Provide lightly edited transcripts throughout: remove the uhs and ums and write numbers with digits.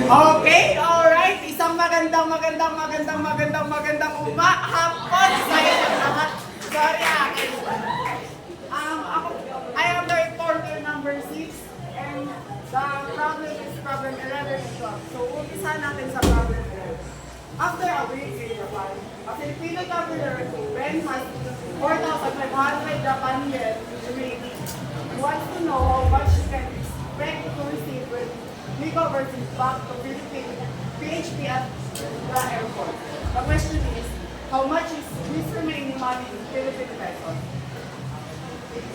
Okay, alright. Isang magandang hapon sa inyo lahat. Sorry, akin. I am the reporter number 6 and the problem is problem 11 and 12. So, umpisa natin sa problem 11. After a week in Japan, a Filipino traveler Ben has 4,500 Japan yen remaining. He wants to know how much he can expect to receive when he overseas back to Philippines PHP at the airport. The question is, how much is his remaining money in Philippine pesos?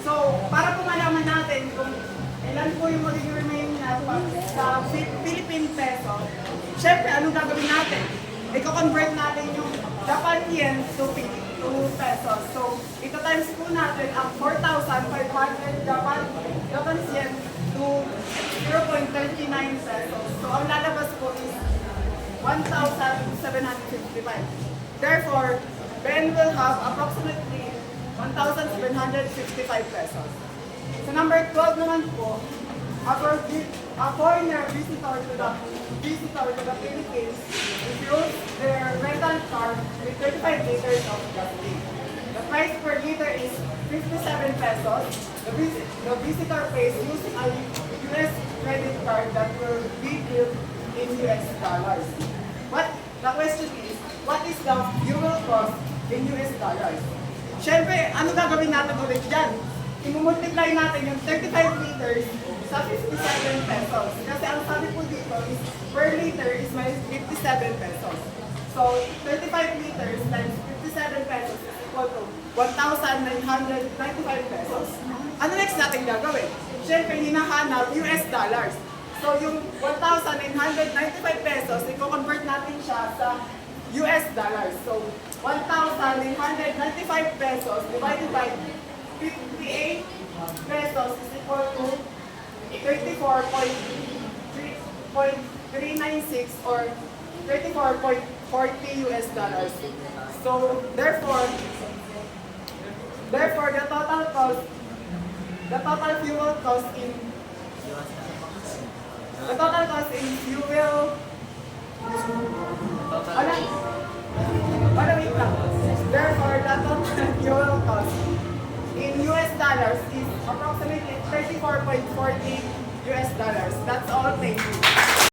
So, para po malaman natin kung ilan po yung magiging remaining natin sa Philippine peso, syempre, anong gagawin natin? I-convert natin yung Japan yen to pesos. So, ito times po natin ang 4,500 Japan yen to 0.39 pesos. So, ang lalabas po is 1,755. Therefore, Ben will have approximately 1,755 pesos. So, number 12 naman po, a foreigner visitor to the Philippines fuels their rental car with 35 liters of gasoline. The price per liter is 57 pesos. The visitor pays using a US credit card that will be billed in US dollars. But the question is, what is the fuel cost in US dollars? Siyempre, ano gagawin natin ulit dyan? I-multiply natin yung 35 liters sa 57 pesos. Kasi ang sabi po dito is per liter is minus 57 pesos. So, 35 liters times 57 pesos is equal to 1,995 pesos. Ano next natin gagawin? Siyempre, hinahanap US dollars. So, yung 1,995 pesos, i-convert natin siya sa US dollars. So, 1,995 pesos divided by 58 pesos is equal to 34.396 or 34.40 US dollars. So, therefore, the total fuel cost in fuel. Wait lang. Therefore, the total fuel cost in US dollars is approximately 34.40 US dollars. That's all. Thank you.